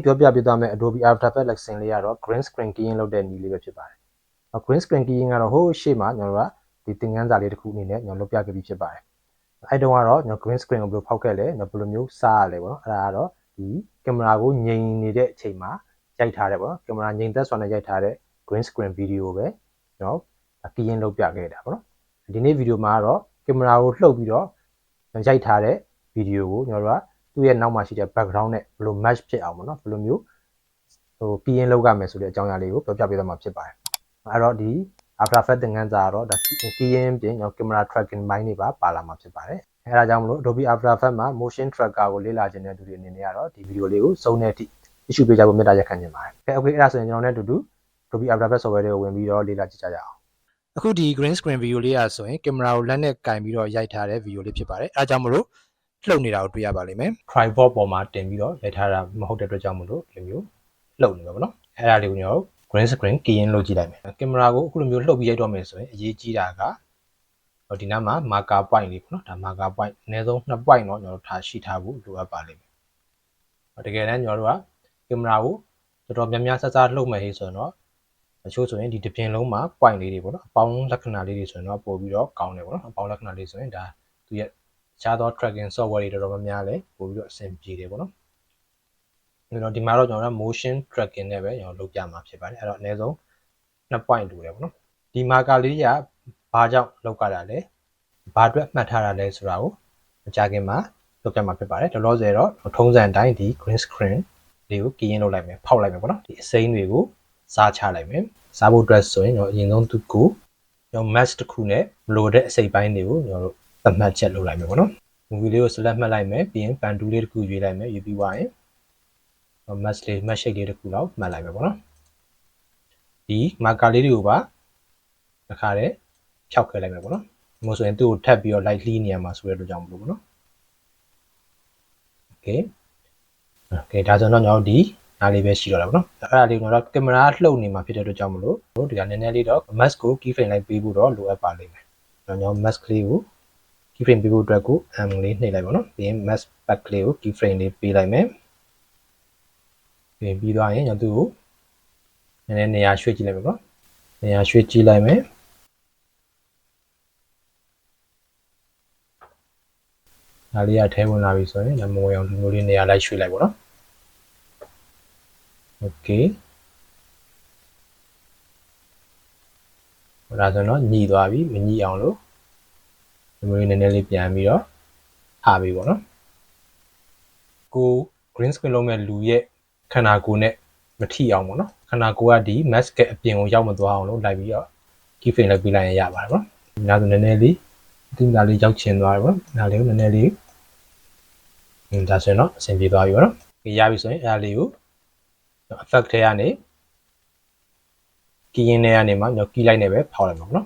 ပြောပြပေးသွားမယ် Adobe After Effects lesson လေးကတော့ green screen keying လုပ်တဲ့နည်းလေးပဲဖြစ်ပါတယ်။ green screen keying ကတော့ဟိုရှေ့မှာကျွန်တော်တို့ကဒီသင်ခန်းစာလေးတစ်ခုအနေနဲ့ကျွန်တော်လုပ်ပြခဲ့ပြီးဖြစ်ပါတယ်။အဲ့တုန်းကတော့ကျွန်တော် green screen ကိုဘယ်လိုဖောက်ခဲ့လဲ။ဘယ်လိုမျိုးစားရလဲပေါ့နော်။အဲ့ဒါကတော့ဒီကင်မရာကိုငြိမ်နေတဲ့အချိန်မှာရိုက်ထားတယ်ပေါ့နော်။ကင်မရာငြိမ်သက်စွာနဲ့ရိုက်ထားတဲ့ green screen video ပဲကျွန်တော် keying လုပ်ပြခဲ့တာပေါ့နော်။ဒီနေ့ဗီဒီယိုမှာကတော့ကင်မရာကိုလှုပ်ပြီးတော့ရိုက်ထားတဲ့ video ကိုကျွန်တော်တို့ကသူ့ရဲ့နောက်မှာရှိတဲ့ background နဲ့ဘယ်လို match ဖြစ်အောင်ပေါ့နော်။ဘယ်လိုမျိုးkeying လုပ်ရမယ်ဆိုတဲ့အကြောင်းအရာလေးကိုပြောပြပေးသွားမှာဖြစ်ပါတယ်။အဲ့တော့ဒီ After Effects သင်ခန်းစာကတော့ဒါ keying ပြင်ကျွန်တော် camera tracking ဘိုင်းတွေပါလာမှာဖြစ်ပါတယ်။အဲ့ဒါကြောင့်မလို့ Adobe After Effects မှာ motion tracker ကိုလေ့လာခြင်းတဲ့သူတွေအနေနဲ့ကတော့ဒီဗီဒီယိုလေးကိုစုံတဲ့အထိ issue ပေးကြဖို့မေတ္တာရပ်ခံချင်ပါတယ်။ Okay အဲ့ဒါဆိုရင်ကျွန်တော်နဲ့အတူတူ Adobe After Effects software တွေကိုဝင်ပြီးတော့လေ့လာကြည့်ကြရအောင်။အခုဒီ green screen video လေးอ่ะဆိုရင်ကင်မရာကိုလက်နဲ့ကင်ပြီးတော့ရိုက်ထားတဲ့ video လေးဖြစ်ပါတယ်။အဲ့ဒါကြောင့်မလို့လှုပ်နေတာကိုတွေ့ရပါလိမ့်မယ်။ tripod ပေါ်မှာတင်ပြီးတော့ရိုက်ထားတာမဟုတ်တဲ့အတွက်ကြောင့်မလို့ဒီမျိုးလှုပ်နေမှာပေါ့နော်။အဲ့ဒါလေးကိုကျွန်တော် green screen keying လုပ်ကြည့်လိုက်မယ်။ကင်မရာကိုအခုလိုမျိုးလှုပ်ပြီးရိုက်တော့မယ်ဆိုရင်အရေးကြီးတာကဒီနားမှာ marker point လေးပေါ့နော်။ဒါ marker point အနည်းဆုံး2 point တော့ကျွန်တော်ထားရှိထားဖို့လိုအပ်ပါလိမ့်မယ်။တကယ်တမ်းကျွန်တော်တို့ကကင်မရာကိုတော်တော်များများစလှုပ်မယ်ဟေ့ဆိုတော့အချို့ဆိုရင်ဒီတစ်ပြင်လုံးမှာ point လေးတွေပေါ့နော်။အပေါင်းလက္ခဏာလေးတွေဆိုရင်တော့ပို့ပြီးတော့ကောင်းတယ်ပေါ့နော်။အပေါင်းလက္ခဏာလေးဆိုရင်ဒါသူရဲ့ခြားသော tracking software တွေတော်တော်များများလည်းပို့ပြီးတော့အဆင်ပြေတယ်ပေါ့နော်။အဲ့တော့ဒီမှာတော့ကျွန်တော်တို့ motion tracking နဲ့ပဲကျွန်တော်လုပ်ပြမှာဖြစ်ပါတယ်။အဲ့တော့အနည်းဆုံး2 point လိုတယ်ပေါ့နော်။ဒီ marker လေးကဘာကြောင့်လောက်ကြတာလဲ။ဘာအတွက်မှတ်ထားတာလဲဆိုတာကိုမကြခင်မှာလုပ်ပြမှာဖြစ်ပါတယ်။လောလောဆယ်တော့ထုံးစံအတိုင်းဒီ green screen လေးကို keying လုပ်လိုက်မယ်ဖောက်လိုက်မယ်ပေါ့နော်။ဒီအစိမ်းတွေကိုစားချလိုက်မယ်။စားဖို့ dress ဆိုရင်ကျွန်တော်အရင်ဆုံးသူ့ကိုကျွန်တော် mask တစ်ခုနဲ့မလိုတဲ့အစိပ်ပိုင်းတွေကိုကျွန်တော်တို့သတ်မှတ်ချက်လုပ်လိုက်မယ်ပေါ့နော်။ movie လေးကို select မှတ်လိုက်မယ်ပြီးရင် pen tool လေးတစ်ခုရွေးလိုက်မယ်ရွေးပြီးသွားရင်mask လေး mask shape လေးတစ်ခုလောက်မှတ်လိုက်မယ်ပေါ့နော်။ဒီ marker လေးတွေကိုပါတစ်ခါတည်းဖြောက်ခဲ့လိုက်မယ်ပေါ့နော်။မို့ဆိုရင်သူ့ကိုထပ်ပြီးတော့ light လှီးနေရမှာဆိုတဲ့အတွက်ကြောင့်မလို့ပေါ့နော်။ Okay ဒါဆိုတော့ကျွန်တော်ဒီနားလေးပဲရှိတော့တာပေါ့နော်။အဲ့ဒါလေးကတော့ကင်မရာလှုပ်နေမှာဖြစ်တဲ့အတွက်ကြောင့်မလို့ဒီကနည်းနည်းလေးတော့ mask ကို keyframe လိုက်ပေးဖို့တော့လိုအပ်ပါလိမ့်မယ်။ကျွန်တော် mask လေးကို keyframe ပေးဖို့အတွက်ကို M လေးနှိပ်လိုက်ပါတော့။ပြီးရင် mask back လေးကို keyframe လေးပေးလိုက်မယ်။ပြီးသွားရင်ကျွန်တော်သူ့ကိုနည်းနည်းနေရာရွှေ့ကြည့်လိုက်ပါပေါ့။နေရာရွှေ့ကြည့်လိုက်မယ်။ဒါလေးကထဲဝင်လာပြီဆိုရင်မဝင်အောင်ဒီလိုလေးနေရာလိုက်ရွှေ့လိုက်ပါတော့။ Okay ဒါဆိုတော့ညှိသွားပြီမညှိအောင်လို့ဒီလိုလေးနည်းနည်းလေးပြန်ပြီးတော့ထားပြီပေါ့နော်ကို green screen လုံးမဲ့လူရဲ့ခန္ဓာကိုယ်နဲ့မထိအောင်ပေါ့နော်ခန္ဓာကိုယ်ကဒီ mask အပြင်ကိုရောက်မသွားအောင်လို့လိုက်ပြီးတော့ keyframe လိုက်ပေးလိုက်ရင်ရပါတယ်ပေါ့နော်ဒါဆိုနည်းနည်းလေးဒီနားလေးရောက်ချင်သွားတယ်ပေါ့နားလေးကိုနည်းနည်းလေးဒါဆိုရင်တော့အဆင်ပြေသွားပြီပေါ့နော်ရပြီဆိုရင်အဲ့ဒါလေးကို effect ထဲကနေ keying ထဲကနေမှကျွန်တော် key light နဲ့ပဲဖောက်လိုက်မှာပေါ့နော်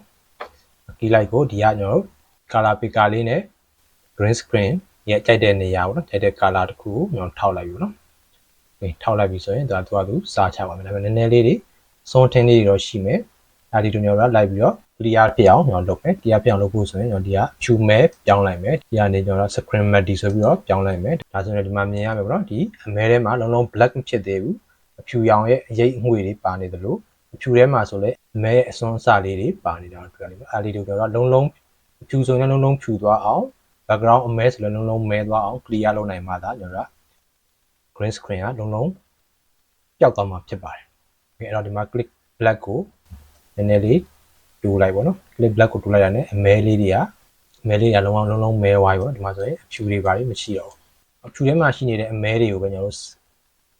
key light ကိုဒီကကျွန်တော် color picker လေးနဲ့ green screen ရဲ့ကြိုက်တဲ့နေရာပေါ့နော်ကြိုက်တဲ့ color တစ်ခုကိုကျွန်တော်ထောက်လိုက်ပြီပေါ့နော်ထောက်လိုက်ပြီဆိုရင်သူစားချပါမယ်ဒါပေမဲ့နည်းနည်းလေးတွေစွန်းထင်းလေးတွေတော့ရှိမယ်အဲဒီတို့ကျွန်တော်လိုက်ပြီးတော့ clear ဖြစ်အောင်ကျွန်တော်လုပ်မယ် clear ဖြစ်အောင်လုပ်ဖို့ဆိုရင်ကျွန်တော်ဒီကဖြူမဲပြောင်းလိုက်မယ်ဒီကနေကျွန်တော် screen matte ဆိုပြီးတော့ပြောင်းလိုက်မယ်ဒါဆိုရင်ဒီမှာမြင်ရမယ်ပေါ့နော်ဒီအမဲထဲမှာလုံးလုံး black မဖြစ်သေးဘူးအဖြူရောင်ရဲ့အရိပ်အငွေ့တွေပါနေသလိုအဖြူထဲမှာဆိုလဲအမဲရဲ့အစွန်းအစလေးတွေပါနေတာတွေ့ရလိမ့်မယ်အဲဒီတို့ကျွန်တော်လုံးလုံးဖြူဆိုရင်လုံးလုံးဖြူသွားအောင် background အမဲဆိုလဲလုံးလုံးမဲသွားအောင် clear လုပ်နိုင်မှသာကျွန်တော် green screen ကလုံးလုံးပျောက်သွားမှာဖြစ်ပါတယ်။အဲ့တော့ဒီမှာ click black ကိုနည်းနည်းလေးတိုးလိုက်ပေါ့နော် click black ကိုတိုးလိုက်တာနဲ့အမဲလေးတွေကလုံးလုံးမဲသွားပြီပေါ့ဒီမှာဆိုရင်အဖြူတွေပါမရှိတော့ဘူး။အဖြူထဲမှာရှိနေတဲ့အမဲတွေကိုပဲကျွန်တော်တို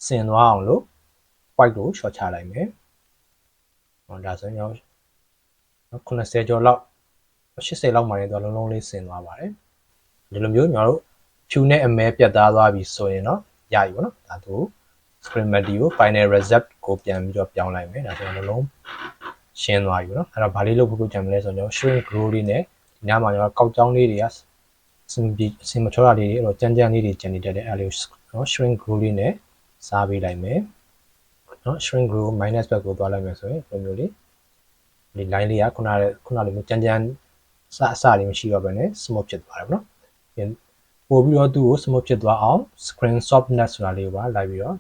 ့ဆင်သွားအောင်လို့ white ကို short ချလိုက်မယ်။ဒါဆိုရင်ကျွန်တော်90ကျော်လောက်80လောက်မှလည်းတော့လုံးလုံးလေးဆင်သွားပါတယ်။ဒီလိုမျိုးကျွန်တော်တို့ဖြူနဲ့အမဲပြတ်သားသွားပြီဆိုရင်တော့ရပြီပေါ့နော်။ဒါသူscreen matte ကို final result ကိုပြန်ပြီးတော့ပြောင်းလိုက်မယ်ဒါဆိုတော့လုံးရှင်းသွားပြီပေါ့နော်အဲ့တော့ဘာလေးလုပ်ဖို့ကြံမလဲဆိုတော့ shrink grow လေးနဲ့ဒီနားမှာကျွန်တော်ကောက်ကြောင်းလေးတွေကစင်မချောတာလေးတွေအဲ့တော့ကြမ်းလေးတွေကျန်နေတတ်တယ်အဲ့လိုနော် shrink grow လေးနဲ့စားပေးလိုက်မယ်နော် shrink grow minus back ကိုသွားလိုက်မယ်ဆိုရင်ဒီလိုလေးဒီ line လေးကခုနလိုမျိုးကြမ်းအစလေးမရှိတော့ဘဲနဲ့ smooth ဖြစ်သွားတယ်ပေါ့နော်ပို့ပြီးတော့သူ့ကို smooth ဖြစ်သွားအောင် screen softness ဆိုတာလေးကိုပါလိုက်ပြီးတော့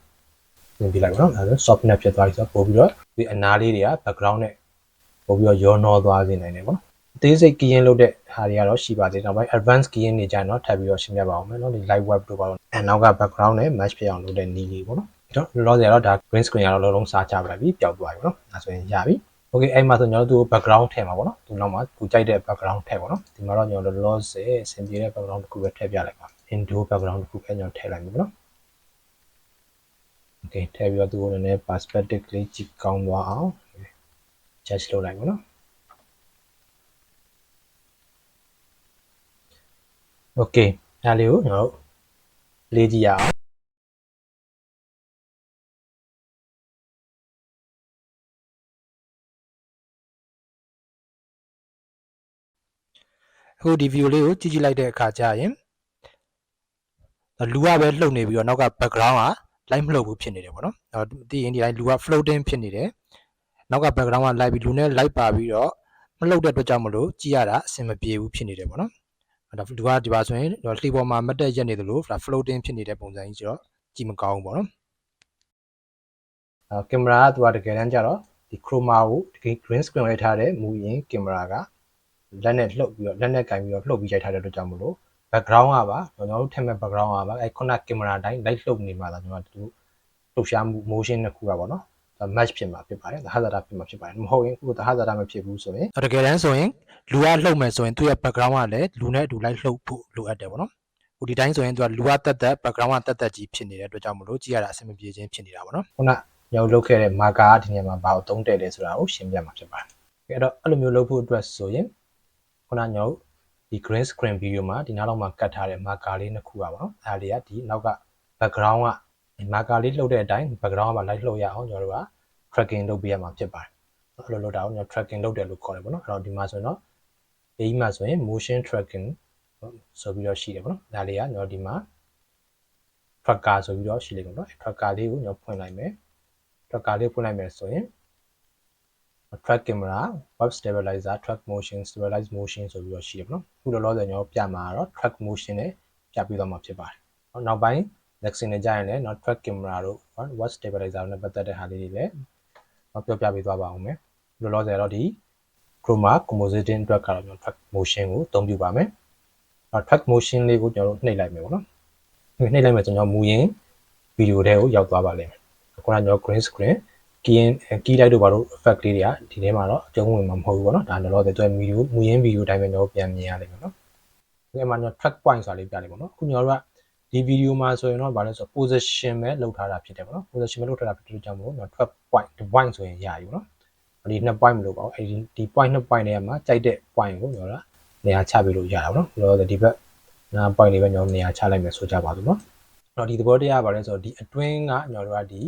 ပြင်ပြလိုက်ပါတော့ဒါဆို soft နဲ့ဖြစ်သွားပြီဆိုတော့ပို့ပြီးတော့ဒီအနားလေးတွေက background နဲ့ပို့ပြီးတော့ရောနှောသွားစေနိုင်တယ်ပေါ့အသေးစိတ် keying လုပ်တဲ့ဟာတွေကတော့ရှိပါသေးတယ်နောက်ပိုင်း advanced keying တွေကြတော့ထပ်ပြီးတော့ရှင်းပြပါအောင်မယ်เนาะဒီ live web တို့ပါတော့နောက်က background နဲ့ match ဖြစ်အောင်လုပ်တဲ့နည်းလေးပေါ့နော်အဲ့တော့လောလောဆယ်တော့ဒါ green screen ကတော့လုံးလုံးစားချပလိုက်ပြီပျောက်သွားပြီပေါ့နော်ဒါဆိုရင်ရပြီ okay အဲ့မှာဆိုကျွန်တော်တို့ background ထည့်မှာပေါ့နော်ဒီနောက်မှာကိုကြိုက်တဲ့ background ထည့်ပေါ့နော်ဒီမှာတော့ကျွန်တော်လောလောဆယ်အဆင်ပြေတဲ့ background တစ်ခုပဲထည့်ပြလိုက်ပါ indoor background တစ်ခုပဲကျွန်တော်ထည့်လိုက်ပြီပေါ့နော် okay ထည့်ပြီးတော့သူ့ကိုလည်း perspective လေးကြည့်ကောင်းသွားအောင် adjust လုပ်လိုက်ပေါ့နော် okay ဒါလေးကိုကျွန်တော်တို့လေးကြည့်ရအောင်အခုဒီ view လေးကိုကြည့်လိုက်တဲ့အခါကျရင်လူကပဲလှုပ်နေပြီးတော့နောက်က background က light မလှုပ်ဘူးဖြစ်နေတယ်ပေါ့နော်ဒီရင်ဒီတိုင်းလူက floating ဖြစ်နေတယ်နောက်က background က light ပြီးလူနဲ့ light ပါပြီးတော့မလှုပ်တဲ့အတွက်ကြောင့်မလို့ကြည့်ရတာအဆင်မပြေဘူးဖြစ်နေတယ်ပေါ့နော်ဒါလူကဒီပါဆိုရင်လှေပေါ်မှာမတ်တက်ရက်နေသလို floating ဖြစ်နေတဲ့ပုံစံကြီးဆိုတော့ကြည့်မကောင်းဘူးပေါ့နော်ကင်မရာကသူကတကယ်တမ်းကျတော့ဒီ chroma ကိုဒီ green screen လိုက်ထားတဲ့မူရင်းကင်မရာကလက်နဲ့လှုပ်ပြီးတော့လက်နဲ့ကင်ပြီးတော့လှုပ်ပြီးရိုက်ထားတဲ့အတွက်ကြောင့်မလို့ background ကပါကျွန်တော်တို့ထည့်မဲ့ background ကပါအဲခုနကင်မရာတိုင်း light လှုပ်နေမှာဒါကျွန်တော်တို့လှုပ်ရှားမှု motion တစ်ခုကပေါ့နော်match ဖြစ်မှာဖြစ်ပါတယ်သဟဇာတဖြစ်မှာဖြစ်ပါတယ်မဟုတ်ရင်အခုသဟဇာတမဖြစ်ဘူးဆိုရင်တကယ်တမ်းဆိုရင်လူကလှုပ်မယ်ဆိုရင်သူ့ရဲ့ background ကလည်းလူနဲ့အတူ light လှုပ်ဖို့လိုအပ်တယ်ပေါ့နော်ဟိုဒီတိုင်းဆိုရင်သူကလူကတက်တက် background ကတက်တက်ကြီးဖြစ်နေတဲ့အတွက်ကြောင့်မလို့ကြည့်ရတာအဆင်မပြေခြင်းဖြစ်နေတာပေါ့နော်ခုနကျွန်တော်လုပ်ခဲ့တဲ့ marker ကဒီနေရာမှာဘာကိုသုံးတယ်လဲဆိုတာကိုရှင်းပြမှာဖြစ်ပါတယ်အဲ့တော့အဲ့လိုမျိုးလုပ်ဖို့အတွက်ဆိုရင်ခုနကျွန်တော်ဒီ green screen video မှာဒီနောက်မှာကတ်ထားတဲ့ marker လေးနှစ်ခုပါပေါ့နော်အဲ့ဒါလေးကဒီနောက်က background က marker လေးလှုပ်တဲ့အတိုင်း background ကပါ light လှုပ်ရအောင်ကျွန်တော်တို့က tracking လုပ်ပေးရမှာဖြစ်ပါတယ်အဲ့လိုလုပ်တာကိုကျွန်တော် tracking လုပ်တယ်လို့ခေါ်တယ်ပေါ့နော်အဲ့တော့ဒီမှာဆိုရင်တော့ဒီမှာဆိုရင် motion tracking ဆိုပြီးတော့ရှိတယ်ပေါ့နော်ဒါလေးကကျွန်တော်ဒီမှာ tracker ဆိုပြီးတော့ရှိလိမ့်မယ်နော် tracker လေးကိုကျွန်တော်ဖွင့်လိုက်မယ် tracker လေးဖွင့်လိုက်မယ်ဆိုရင် track camera web stabilizer track motion stabilize motion ဆိုပြီးတော့ရှိတယ်ပေါ့နော်အခုလောလောဆယ်ကျွန်တော်ပြမှာတော့ track motion နဲ့ပြပြီးတော့မှာဖြစ်ပါတယ်နောက်ပိုင်း next နဲ့ကြာရင်လည်းနောက် track camera တို့ web stabilizer နဲ့ပတ်သက်တဲ့ဟာလေးတွေလည်းပြောပြပေးသွားပါအောင်မယ်လောလောဆယ်တော့ဒီ chroma compositing အတွက်ကတော့ကျွန်တော် track motion ကိုအသုံးပြုပါမယ်track motion လေးကိုကျွန်တော်တို့နှိပ်လိုက်မယ်ပေါ့နော်နှိပ်လိုက်မယ်ဆိုတော့မူရင်း video တွေကိုရောက်သွားပါလိမ့်မယ်ခုနကကျွန်တော် green screen key light တို့ဘာလို့ effect လေးတွေကဒီထဲမှာတော့အကျုံးဝင်မှာမဟုတ်ဘူးပေါ့နော်ဒါလောလောဆယ်သူက video မူရင်း video တိုင်းပဲကျွန်တော်ပြန်မြင်ရလိမ့်မယ်နော်ဒီမှာကျွန်တော် track point ဆိုတာလေးပြလိုက်ပါနော်အခုကျွန်တော်တို့ကဒီ video မှာဆိုရင်တော့ဗာလဲဆို position ပဲလောက်ထားတာဖြစ်တယ်ပေါ့နော် position ပဲလောက်ထားတာဖြစ်တဲ့ကြောင့်မို့ကျွန်တော် track point ဒီ point ဆိုရင်ရပြီပေါ့နော်ဒီ2 point မလို့ပါဘူးအဲဒီဒီ point 2 point တွေကမှာကြိုက်တဲ့ point ကိုကျွန်တော်နေရာချပေးလို့ရတာပေါ့နော်လောလောဆယ်ဒီဘက်နာ point လေးပဲကျွန်တော်နေရာချလိုက်မယ်ဆိုကြပါစို့နော်အဲ့တော့ဒီသဘောတရားဗာလဲဆိုတော့ဒီအတွင်းကကျွန်တော်တို့ကဒီ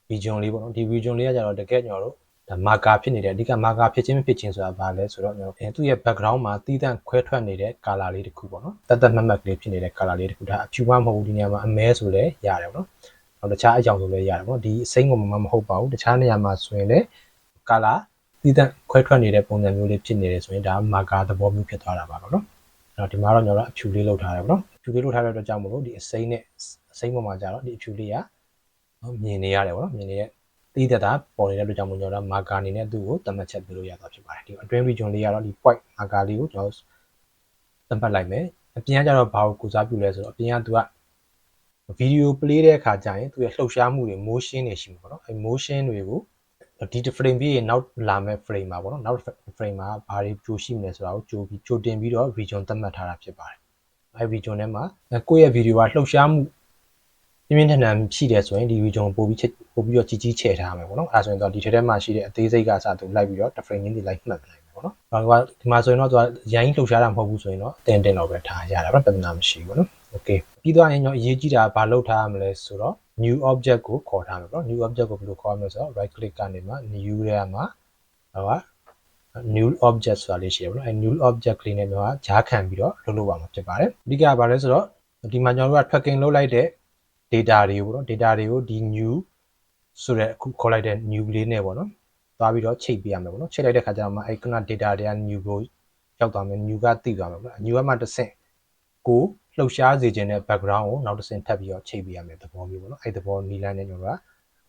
region လေးပေါ့နော်ဒီ region လေးကကြတော့တကယ်ကျွန်တော်တို့ဒါ marker ဖြစ်နေတယ်အဓိက marker ဖြစ်ခြင်းမဖြစ်ခြင်းဆိုတာဘာလဲဆိုတော့ကျွန်တော်သူ့ရဲ့ background မှာတီးတန့်ခွဲထွက်နေတဲ့ color လေးတစ်ခုပေါ့နော်တတ်မှတ်ကလေးဖြစ်နေတဲ့ color လေးတစ်ခုဒါအဖြူမှမဟုတ်ဘူးဒီနေရာမှာအမဲဆိုလဲရတယ်ပေါ့နော်နောက်တခြားအကြောင်းဆိုလဲရတယ်ပေါ့နော်ဒီအစိမ်းပုံမှမဟုတ်ပါဘူးတခြားနေရာမှာဆိုရင်လည်း color တီးတန့်ခွဲထွက်နေတဲ့ပုံစံမျိုးလေးဖြစ်နေတယ်ဆိုရင်ဒါ marker သဘောမျိုးဖြစ်သွားတာပါပေါ့နော်အဲ့တော့ဒီမှာတော့ကျွန်တော်အဖြူလေးလောက်ထားတယ်ပေါ့နော်အဖြူလေးလောက်ထားတဲ့အတွက်ကြောင့်မလို့ဒီအစိမ်းနဲ့အစိမ်းပုံမှာကြတော့ဒီအဖြူလေးကမြင်နေရတယ်ပေါ့နော်မြင်နေတဲ့တီးတတ်တာပေါ်နေတဲ့အတွက်ကြောင့်မို့ကျွန်တော်တို့ marker အနေနဲ့သူ့ကိုသတ်မှတ်ချက်ပေးလို့ရတာဖြစ်ပါတယ်ဒီအတွင်း region လေးကတော့ဒီ point marker လေးကိုကျွန်တော်သတ်မှတ်လိုက်မယ်အပြင်ကကြတော့ဘာကိုကုစားပြုလဲဆိုတော့အပြင်ကသူက video play တဲ့အခါကျရင်သူရဲ့လှုပ်ရှားမှုတွေ motion တွေရှိမှာပေါ့နော်အဲ motion တွေကိုဒီ frame ပြီးရင်နောက်လာမဲ့ frame မှာပေါ့နော်နောက် frame မှာဘာတွေကြိုရှိမလဲဆိုတာကိုကြိုတင်ပြီးတော့ region သတ်မှတ်ထားတာဖြစ်ပါတယ်အဲ region ထဲမှာကိုယ့်ရဲ့ video ကလှုပ်ရှားမှုပြင်းထန်ထန်ရှိတယ်ဆိုရင်ဒီ region ပို့ပြီးတော့ကြီးချဲ့ထားမယ်ပေါ့နော်အဲဆိုရင်တော့ဒီထဲမှာရှိတဲ့အသေးစိတ်ကစသူလိုက်ပြီးတော့ frame ချင်းစီလိုက်မှတ်နိုင်မယ်ပေါ့နော်ဒီမှာဆိုရင်တော့သူကရိုင်းလှုပ်ရှားတာမဟုတ်ဘူးဆိုရင်တော့တင်တော့ပဲထားရတာပေါ့ပြဿနာမရှိဘူးပေါ့နော် okay ပြီးတော့ရင်ကျွန်တော်အရေးကြီးတာဘာလုပ်ထားရမလဲဆိုတော့ new object ကိုခေါ်ထားမယ်ပေါ့နော် new object ကိုဘယ်လိုခေါ်ရမလဲဆိုတော့ right click ကနေမှ new ထဲမှာဟိုက new object ဆိုတာလေးရှိရပါတော့အဲ new object လေးနဲ့ကျွန်တော်ကဂျားခံပြီးတော့လုပ်လို့ပါမှာဖြစ်ပါတယ်အဓိကဘာလဲဆိုတော့ဒီမှာကျွန်တော်တို့က tracking လုပ်လိုက်တဲ့ data တွေကိုပေါ့နော် data တွေကိုဒီ new ဆိုတဲ့အခုခေါ်လိုက်တဲ့ new လေးနဲ့ပေါ့နော်သွားပြီးတော့ချိန်ပေးရမယ်ပေါ့နော်ချိန်လိုက်တဲ့ခါကျတော့မှအဲခုန data တွေက new ကိုရောက်သွားမယ် new ကသိသွားမယ်ပေါ့နော် new ကမှတစ်ဆင့်ကိုလှုပ်ရှားစေခြင်းတဲ့ background ကိုနောက်တစ်ဆင့်ထပ်ပြီးတော့ချိန်ပေးရမယ်သဘောမျိုးပေါ့နော်အဲသဘောနီးလန်းနဲ့ကျွန်တော်က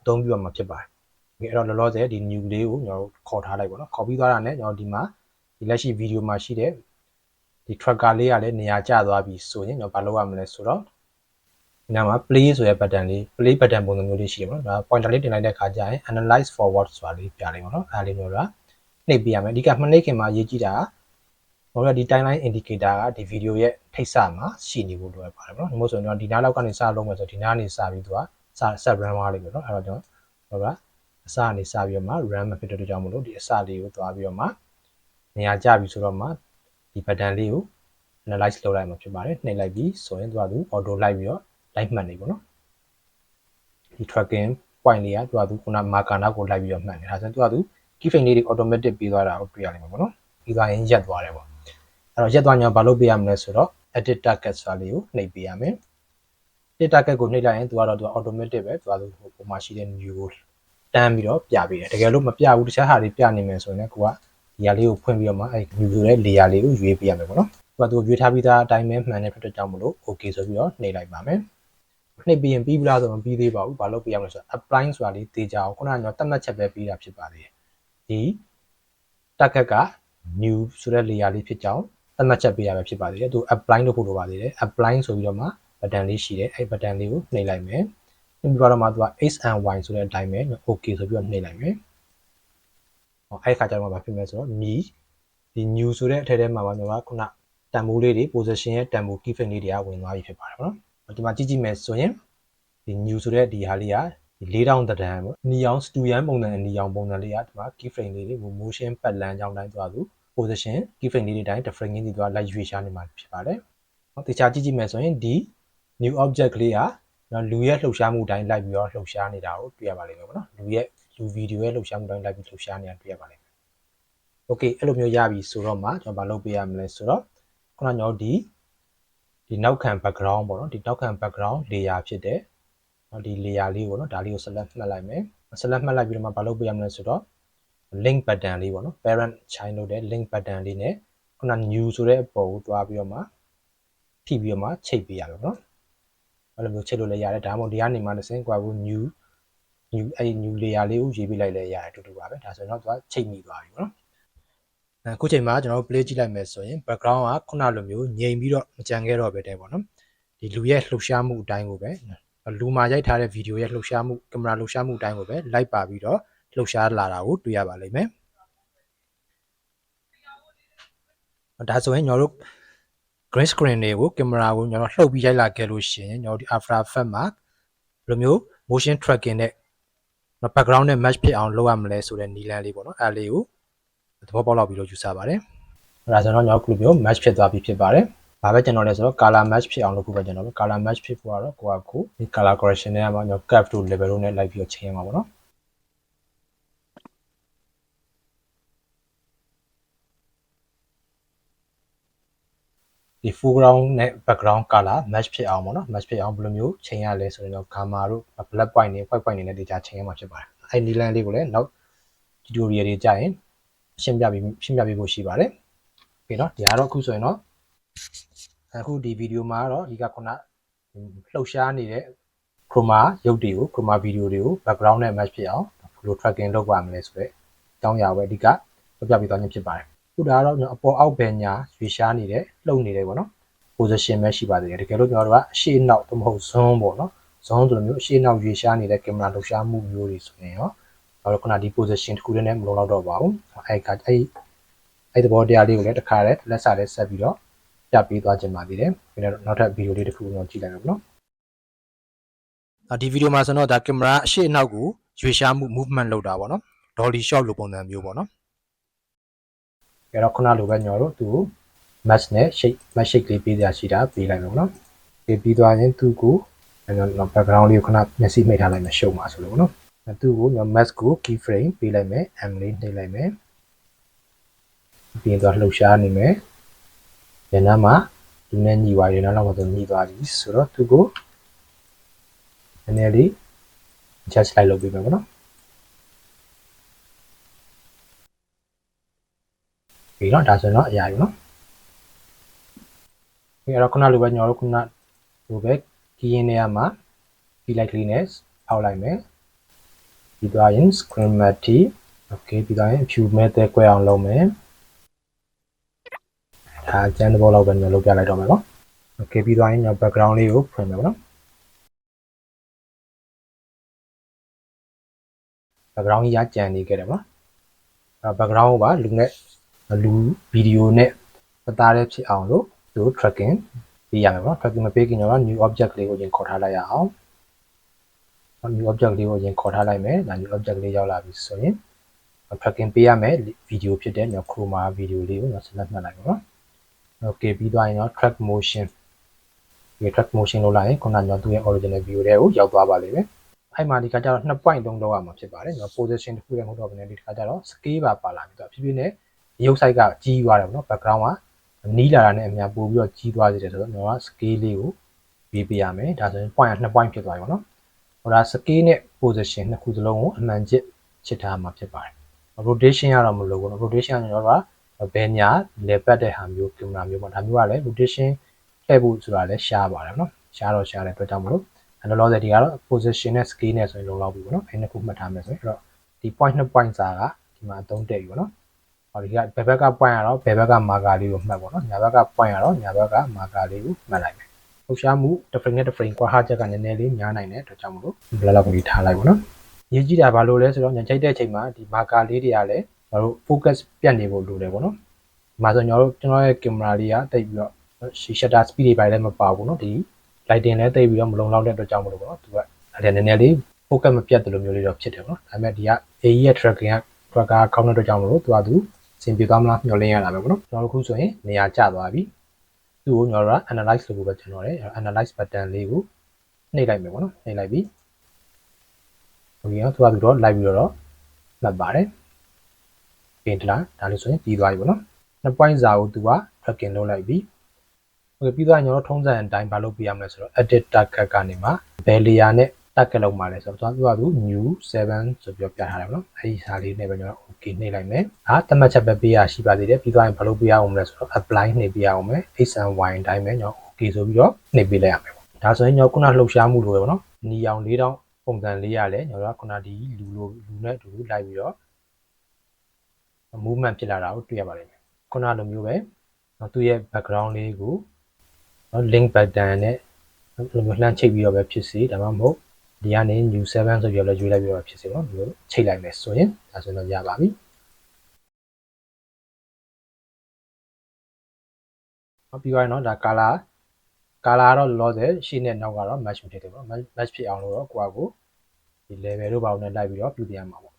သုံးပြီးတော့မှဖြစ်ပါတယ်အဲ့တော့လောလောဆယ်ဒီ new လေးကိုကျွန်တော်ခေါ်ထားလိုက်ပေါ့နော်ခေါ်ပြီးသွားတာနဲ့ကျွန်တော်ဒီမှာဒီလက်ရှိ video မှာရှိတဲ့ဒီ tracker လေးကလည်းနေရာကျသွားပြီဆိုရင်ကျွန်တော်ဘာလုပ်ရမလဲဆိုတော့ဒီနားမှာ play ဆိုတဲ့ button လေး play button ပုံစံမျိုးလေးရှိတယ်ပေါ့နော်ဒါ pointer လေးတင်လိုက်တဲ့အခါကျရင် analyze forward ဆိုတာလေးပြလိုက်ပေါ့နော်အဲ့ဒါလေးမျိုးကနှိပ်ပြရမယ်အဓိကမနှိပ်ခင်မှာရေးကြည့်တာဟိုကဒီ timeline indicator ကဒီ video ရဲ့ထိပ်စမှာရှိနေဖို့လိုပါတယ်ပေါ့နော်ဒီမို့ဆိုရင်ကျွန်တော်ဒီနားလောက်ကနေစလုံးမယ်ဆိုဒီနားနေစပြီးသူကset run သွားလိမ့်မယ်နော်အဲ့တော့ကျွန်တော်ဟိုကအစကနေစပြီးတော့မှ run မဖြစ်တဲ့ကြောင့်မလို့ဒီအစလေးကိုသွားပြီးတော့မှနေရာကျပြီဆိုတော့မှဒီ button လေးကို analyze လုပ်လိုက်မှာဖြစ်ပါတယ်နှိပ်လိုက်ပြီးဆိုရင်သူကသူ auto လိုက်ပြီးတော့လိုက်မှတ်နေပေါ့နော်ဒီ tracking point လေးကသူကခုန marker နောက်ကိုလိုက်ပြီးတော့မှတ်နေဒါဆိုရင်သူကသူ keyframe လေးတွေ automatic ပြီးသွားတာကိုတွေ့ရလိမ့်မယ်ပေါ့နော်ပြီးသွားရင်ရက်သွားတယ်ပေါ့အဲ့တော့ရက်သွားရင်ဘာလုပ်ပေးရမလဲဆိုတော့ edit target ဆိုတာလေးကိုနှိပ်ပေးရမယ် edit target ကိုနှိပ်လိုက်ရင်သူကတော့သူ automatic ပဲသူကသူပုံမှန်ရှိတဲ့ new ကိုတန်းပြီးတော့ပြပေးတယ်တကယ်လို့မပြဘူးတခြားဟာတွေပြနေမယ်ဆိုရင်လည်းကိုကဒီဟာလေးကိုဖွင့်ပြီးတော့မှအဲ့ new ဆိုတဲ့ layer လေးကိုရွေးပေးရမယ်ပေါ့နော်သူကသူရွေးထားပြီးသားအတိုင်းပဲမှန်တဲ့ဖြစ်တဲ့ကြောင့်မလို့ okay ဆိုပြီးတော့နှိပ်လိုက်ပါမယ်နှိပ်ပြီးရင်ပြီးပြီလားဆိုတော့မပြီးသေးပါဘူးဘာလုပ်ပေးရမလဲဆိုတော့ apply ဆိုတာလေးတေချာအောင်ခုနကကျွန်တော်တတ်မှတ်ချက်ပဲပေးတာဖြစ်ပါသေးတယ်ဒီ target က new ဆိုတဲ့ layer လေးဖြစ်ကြောင်းသတ်မှတ်ချက်ပေးရမှာဖြစ်ပါသေးတယ်သူ apply လုပ်ဖို့လိုပါသေးတယ် apply ဆိုပြီးတော့မှ button လေးရှိတယ်အဲ့ button လေးကိုနှိပ်လိုက်မယ်နှိပ်ပြီးတော့မှသူက x and y ဆိုတဲ့အတိုင်းပဲ okay ဆိုပြီးတော့နှိပ်လိုက်မယ်ဟောအဲ့ခါကျတော့ဘာဖြစ်မလဲဆိုတော့ဒီ new ဆိုတဲ့အထက်ထဲမှာကျွန်တော်ကခုနတန်ဖိုးလေးတွေ position ရဲ့တန်ဖိုး keyframe လေးတွေကဝင်သွားပြီဖြစ်ပါတယ်ပေါ့နော်ဒီမှာကြည့်မယ်ဆိုရင်ဒီ new ဆိုတဲ့ဒီဟာလေးကဒီ4000တန်ပေါ့နီအောင် student ပုံစံအနီအောင်ပုံစံလေးကဒီမှာ keyframe လေးတွေ motion ပတ်လမ်းကြောင်းတိုင်းသွားသူ position keyframe လေးတွေတိုင်း different ကြီးတွေသွားလိုက်ရွေးရှားနေမှာဖြစ်ပါတယ်။ဟောတခြားကြည့်မယ်ဆိုရင်ဒီ new object လေးကနော်လူရဲ့လှုပ်ရှားမှုတိုင်းလိုက်ပြီးတော့လှုပ်ရှားနေတာကိုတွေ့ရပါလိမ့်မယ်ပေါ့နော်။လူ video ရဲ့လှုပ်ရှားမှုတိုင်းလိုက်ပြီးလှုပ်ရှားနေတာတွေ့ရပါလိမ့်မယ်။ Okay အဲ့လိုမျိုးရပြီဆိုတော့မှကျွန်တော်ဘာလုပ်ပေးရမလဲဆိုတော့ခုနကကျွန်တော်ဒီနောက်ခံ background ပေါ့နော်ဒီနောက်ခံ background layer ဖြစ်တဲ့ဒီ layer လေးကိုနော်ဒါလေးကို select မှတ်လိုက်မယ် select မှတ်လိုက်ပြီးတော့မှဘာလုပ်ပေးရမလဲဆိုတော့ link button လေးပေါ့နော် parent child လို့တဲ့ link button လေးနဲ့ခုန new ဆိုတဲ့အပေါ်ကိုတွားပြီးတော့မှထိပြီးတော့မှချိတ်ပေးရမယ်ပေါ့နော်အဲ့လိုမျိုးချိတ်လို့လည်းရတယ်ဒါမှမဟုတ်ဒီကနေမှတစ်ဆင့်ကွာဘူး new အဲ့ new layer လေးကိုရေးပေးလိုက်လည်းရတယ်တူတူပါပဲဒါဆိုတော့သူကချိတ်မိသွားပြီပေါ့နော်အခုချိန်မှာကျွန်တော်တို့ play ကြည့်လိုက်မယ်ဆိုရင် background ကခုနလိုမျိုးငြိမ်ပြီးတော့မကြံခဲ့တော့ပဲတဲ့ပေါ့နော်ဒီလူရဲ့လှုပ်ရှားမှုအတိုင်းကိုပဲလူမှာရိုက်ထားတဲ့ video ရဲ့လှုပ်ရှားမှုကင်မရာလှုပ်ရှားမှုအတိုင်းကိုပဲလိုက်ပါပြီးတော့လှုပ်ရှားလာတာကိုတွေ့ရပါလိမ့်မယ်ဒါဆိုရင်ကျွန်တော်တို့ green screen တွေကိုကင်မရာကိုကျွန်တော်လှုပ်ပြီးရိုက်လာခဲ့လို့ရှိရင်ကျွန်တော်ဒီ After Effects မှာဘယ်လိုမျိုး motion tracking နဲ့ background နဲ့ match ဖြစ်အောင်လုပ်ရမလဲဆိုတဲ့နည်းလမ်းလေးပေါ့နော်အဲ့လေးကိုသဘောပေါက်လောက်ပြီးတော့ယူဆပါတယ်ဒါဆိုတော့ကျွန်တော်တို့မျိုး match ဖြစ်သွားပြီဖြစ်ပါတယ်ဘာပဲကျွန်တော်လဲဆိုတော့ color match ဖြစ်အောင်လုပ်ဖို့ပဲကျွန်တော်တို့ color match ဖြစ်ဖို့ကတော့ကိုဒီ color correction နဲ့မှာကျွန်တော် curve to level တို့နဲ့လိုက်ပြီးတော့ချိန်ရမှာပေါ့နော်ဒီ foreground နဲ့ background color match ဖြစ်အောင်ပေါ့နော် match ဖြစ်အောင်ဘယ်လိုမျိုးချိန်ရလဲဆိုရင်တော့ gamma တို့ black point တွေ white point တွေနဲ့déjàချိန်ရမှာဖြစ်ပါတယ်အဲ့ဒီ line လေးကိုလည်းနောက် tutorial တွေကြာရင်ရှင်းပြပေးဖို့ရှိပါတယ်โอเคเนาะဒီကတော့အခုဆိုရင်တော့အခုဒီဗီဒီယိုမှာတော့ဒီကခုနလှုပ်ရှားနေတဲ့ chroma ရုပ်တွေကို chroma video တွေကို background နဲ့ match ဖြစ်အောင်ဘယ်လို tracking လုပ်ပါမလဲဆိုတော့အကြောင်းအရာပဲအဓိကပြပြပေးသွားခြင်းဖြစ်ပါတယ်ခုဒါကတော့အပေါ်အောက်ဘယ်ညာရွေရှားနေတယ်လှုပ်နေတယ်ပေါ့နော် position ပဲရှိပါသေးတယ်တကယ်လို့ကျွန်တော်တို့ကအရှေ့နောက်သို့မဟုတ် zoom ပေါ့နော် zoom ဆိုလိုမျိုးအရှေ့နောက်ရွေရှားနေတဲ့ကင်မရာလှုပ်ရှားမှုမျိုးတွေဆိုရင်ရောတော့ခုနဒီ position တစ်ခုတည်းနဲ့မလုံလောက်တော့ပါဘူးအဲ့သဘောတရားလေးကိုလည်းတစ်ခါတည်းလက်စာလေးဆက်ပြီးတော့ပြပေးသွားခြင်းပါသေးတယ်ပြီးတော့နောက်ထပ်ဗီဒီယိုလေးတစ်ခုတော့ကြည့်လိုက်မယ်နော်ဒီဗီဒီယိုမှာဆိုတော့ဒါကင်မရာအရှေ့နောက်ကိုရွေရှားမှု movement လုပ်တာပေါ့နော် dolly shot လိုပုံစံမျိုးပေါ့နော်အဲ့တော့ခုနလိုပဲညော်တို့သူ့ match နဲ့ match shape လေးပေးစရာရှိတာပေးလိုက်မယ်ပေါ့နော်ပြီးသွားရင်သူ့ကိုကျွန်တော် background လေးကိုခဏမျက်စိမိတ်ထားလိုက်မယ်ရှုပ်မှာဆိုလို့ပေါ့နော်သူ့ကိုကျွန်တော် match ကို key frame ပေးလိုက်မယ် m လေးနှိပ်လိုက်မယ်ပြီးတော့လှုပ်ရှားနေမယ်ညနာမှာဒီနဲ့ညီသွားရင်နောက်တော့ညီသွားပြီဆိုတော့သူ့ကိုနည်းနည်းလေး adjust လိုက်လုပ်ပေးမယ်ပေါ့နော်ပြီးတော့ဒါဆိုရင်တော့အရာယူနော်အဲ့တော့ခုနလိုပဲကျွန်တော်တို့ခုနလိုပဲ key in နေရာမှာ key light လေးနဲ့အောက်လိုက်မယ် ပြီးသွားရင် screen matte okay ပြီးသွားရင်အဖြူမဲ့တဲ့ကွဲအောင်လုပ်မယ်ဒါကျန်တဲ့ဘောလောက်ပဲကျွန်တော်လုပ်ပြလိုက်တော့မယ်ပေါ့ okay ပြီးသွားရင်ကျွန်တော် background လေးကိုဖွင့်မယ်ပေါ့နော် background ကြီးကြံနေခဲ့တယ်ပေါ့နော် background ကိုပါလူဗီဒီယိုနဲ့ပတ်သားတဲ့ဖြစ်အောင်လို့သူ tracking ပေးရမယ်ပေါ့နော် tracking မပေးခင်တော့ new object လေးကိုရင်ခေါ်ထားလိုက်ရအောင် new object လေးကိုရင်ခေါ်ထားလိုက်မယ်ဒါ new object လေးရောက်လာပြီဆိုရင် tracking ပေးရမယ်ဗီဒီယိုဖြစ်တဲ့ကျွန်တော် chroma ဗီဒီယိုလေးကိုကျွန်တော် select မှတ်လိုက်ပါနော် okay ပြီးသွားရင်တော့ track motion ဒီ track motion လုပ်လိုက်ရင်ခုနကကျွန်တော်သူ့ရဲ့ original view တွေကိုရောက်သွားပါလိမ့်မယ်အဲ့မှာဒီခါကျတော့2 point 3လောက်ရမှာဖြစ်ပါတယ်ကျွန်တော် position တစ်ခုတည်းမဟုတ်တော့ဘဲနဲ့ဒီခါကျတော့ scale ပါလာပြီတော့ဖြည်းဖြည်းနဲ့ရုပ် site ကကြီးသွားတယ်ပေါ့နော် background ကနီးလာတာနဲ့အများပို့ပြီးတော့ကြီးသွားစေတယ်ဆိုတော့ကျွန်တော်က scale လေးကိုပေးပေးရမယ်ဒါဆိုရင် point က2 point ဖြစ်သွားပြီပေါ့နော်ဟိုဒါ scale နဲ့ position နှစ်ခုစလုံးကိုအမှန်ချစ်ထားမှာဖြစ်ပါတယ် rotation ကတော့မလိုဘူးနော် rotation ကကျွန်တော်တို့ကဘယ်ညာလေပတ်တဲ့ဟာမျိုးကင်မရာမျိုးပေါ့ဒါမျိုးကလည်း rotation ထည့်ဖို့ဆိုတာလည်းရှားပါတယ်နော်ရှားတဲ့အတွက်ကြောင့်မလို့အဲ့လောလောဆယ်ဒီကတော့ position နဲ့ scale နဲ့ဆိုရင်လုံလောက်ပြီပေါ့နော်အဲ့နှစ်ခုမှတ်ထားမယ်ဆိုရင်အဲ့တော့ဒီ point 2 point စာကဒီမှာအသုံးတည့်ပြီပေါ့နော်ဟောဒီကဘယ်ဘက်က point ကတော့ဘယ်ဘက်က marker လေးကိုမှတ်ပေါ့နော်ညာဘက်က point ကတော့ညာဘက်က marker လေးကိုမှတ်လိုက်မယ်လှုပ်ရှားမှုတစ် frame နဲ့ တစ် frame ကွာဟချက်ကနည်းနည်းလေးများနိုင်တဲ့အတွက်ကြောင့်မလို့ဘယ်လောက်ကြီးထားလိုက်ပေါ့နော်ရေးကြည့်တာဘာလို့လဲဆိုတော့ညာချိတ်တဲ့အချိန်မှာဒီ marker လေးတွေကလည်းကျွန်တော်တို့ focus ပြတ်နေဖို့လိုတယ်ပေါ့နော်ဒီမှာဆိုကျွန်တော်ရဲ့ camera လေးကတိတ်ပြီးတော့ shutter speed တွေပိုင်းလည်းမပါဘူးเนาะဒီ lighting လည်းတိတ်ပြီးတော့မလုံလောက်တဲ့အတွက်ကြောင့်မလို့ပေါ့เนาะသူကအဲ့ဒါနည်းနည်းလေး focus မပြတ်တယ်လို့မျိုးလေးတော့ဖြစ်တယ်ပေါ့เนาะဒါပေမဲ့ဒီက AI ရဲ့ tracking က tracker ကောင်းတဲ့အတွက်ကြောင့်မလို့သူကသူအဆင်ပြေသွားမလားမျှော်လင့်ရတာပဲပေါ့เนาะကျွန်တော်တို့ခုဆိုရင်နေရာကျသွားပြီသူ့ကိုကျွန်တော်တို့က analyze လုပ်ဖို့ပဲကျွန်တော်လည်း analyze button လေးကိုနှိပ်လိုက်မယ်ပေါ့เนาะနှိပ်လိုက်ပြီโอเคเนาะသူကသူတော့ live ပြီးတော့မှတ်ပါတယ်ပြင်တလားဒါလေးဆိုရင်ပြီးသွားပြီပေါ့เนาะ2 point စာကိုသူက tracking လုပ်လိုက်ပြီโอเคပြီးသွားရင်ကျွန်တော်ထုံးစံအတိုင်းမလုပ်ပြရမလဲဆိုတော့ edit target ကနေမှာဘယ် layer နဲ့ target လုပ်မှာလဲဆိုတော့သူက new 7ဆိုပြီးပြထားတယ်ပေါ့နော်အဲဒီစာလေးနဲ့ပဲကျွန်တော် okay နှိပ်လိုက်မယ်ဒါသတ်မှတ်ချက်ပဲပေးရရှိပါသေးတယ်ပြီးသွားရင်ဘာလုပ်ပြရအောင်လဲဆိုတော့ apply နှိပ်ပြရအောင်မယ် x and y အတိုင်းပဲကျွန်တော် okay ဆိုပြီးတော့နှိပ်ပေးလိုက်ရမယ်ပေါ့ဒါဆိုရင်ကျွန်တော်ခုနလှုပ်ရှားမှုလိုပဲပေါ့နော်နီအောင်၄တောင်ပုံစံလေးရလဲကျွန်တော်ကခုနဒီလူနဲ့အတူလိုက်ပြီးတော့ movement ဖြစ်လာတာကိုတွေ့ရပါလိမ့်မယ်ခုနလိုမျိုးပဲသူ့ရဲ့ background လေးကို link button နဲ့လိုမျိုးလှမ်းချိတ်ပြီးတော့ပဲဖြစ်စီဒါမှမဟုတ်ဒီကနေ new 7ဆိုပြီးတော့လည်းရွေးလိုက်ပြီးတော့ဖြစ်စီပေါ့မျိုးချိတ်လိုက်မယ်ဆိုရင်ဒါဆိုတော့ရပါပြီပြီးသွားရင်တော့ဒါ color ကတော့လောဆယ်ရှေ့နဲ့နောက်ကတော့ match ဖြစ်တယ်ပေါ့ match ဖြစ်အောင်လို့တော့ကိုယ့်အကိုဒီ level တို့ဘာလို့နဲ့လိုက်ပြီးတော့ပြုပြင်ရမှာပေါ့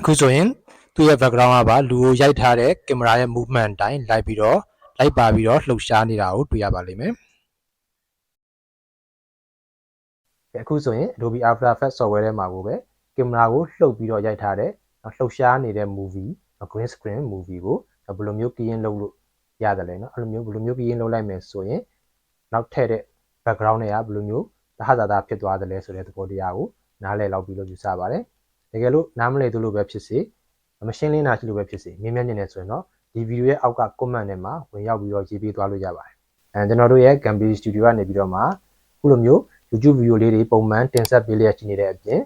အခုဆိုရင်သူ့ရဲ့ background ကပါလူကိုရိုက်ထားတဲ့ကင်မရာရဲ့ movement အတိုင်းလိုက်ပါပြီးတော့လှုပ်ရှားနေတာကိုတွေ့ရပါလိမ့်မယ်အခုဆိုရင် Adobe After Effects software ထဲမှာကိုပဲကင်မရာကိုလှုပ်ပြီးတော့ရိုက်ထားတဲ့လှုပ်ရှားနေတဲ့ movie green screen movie ကိုဘယ်လိုမျိုးကင်းလုပ်လို့ရတယ်လဲเนาะအဲ့လိုမျိုးဘယ်လိုမျိုးကင်းလုပ်လိုက်မယ်ဆိုရင်နောက်ထည့်တဲ့ background တွေကဘယ်လိုမျိုးသဟဇာတဖြစ်သွားတယ်လဲဆိုတဲ့သဘောတရားကိုနားလည်လောက်ပြီးလို့ယူဆပါတယ်တကယ်လို့နားမလည်သလိုပဲဖြစ်စေမရှင်းလင်းတာရှိလို့ပဲဖြစ်စေမြင်မြင်နေတယ်ဆိုရင်တော့ဒီဗီဒီယိုရဲ့အောက်က comment ထဲမှာဝင်ရောက်ပြီးတော့ရေးပေးသွားလို့ရပါတယ်ကျွန်တော်တို့ရဲ့ Gambi Studio ကနေပြီးတော့မှခုလိုမျိုး YouTube ဗီဒီယိုလေးတွေပုံမှန်တင်ဆက်ပေးလျက်ရှိနေတဲ့အပြင်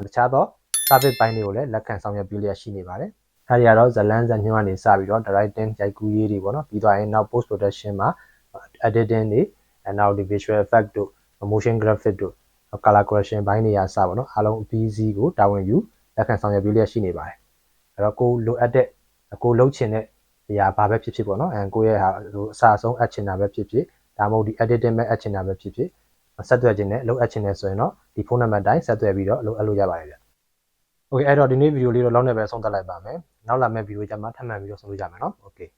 တခြားသော service ပိုင်းတွေကိုလည်းလက်ခံဆောင်ရွက်ပေးလျက်ရှိနေပါတယ်အဲဒီကတော့ဇလန်းဇညွှန်းကနေစပြီးတော့ directing ရိုက်ကူးရေးတွေပေါ့နော်ပြီးသွားရင်နောက် post production မှာ editing တွေနောက်ဒီ visual effect တို့ motion graphic တို့ color correction ဘိုင်းတွေအစပါတော့အားလုံးအပြီးစီးကိုတာဝန်ယူလက်ခံဆောင်ရွက်ပေးလျက်ရှိနေပါတယ်အဲ့တော့ကိုလိုအပ်တဲ့ကိုလှုပ်ချင်တဲ့အရာဘာပဲဖြစ်ဖြစ်ပေါ့နော်ကိုရဲ့ဟာအစအဆုံးအပ်ချင်တာပဲဖြစ်ဖြစ်ဒါမှမဟုတ်ဒီ editing ပဲအပ်ချင်တာပဲဖြစ်ဖြစ်ဆက်သွယ်ခြင်းနဲ့အလုပ်အပ်ခြင်းနဲ့ဆိုရင်တော့ဒီဖုန်းနံပါတ်တိုင်းဆက်သွယ်ပြီးတော့အလုပ်အပ်လို့ရပါတယ်ဗျ။ Okay အဲ့တော့ဒီနေ့ဗီဒီယိုလေးတော့လောက်နေပဲဆုံးသက်လိုက်ပါမယ်။နောက်လာမယ့်ဗီဒီယိုကြမှာထပ်မံပြီးတော့ဆုံလို့ကြမယ်နော်။ Okay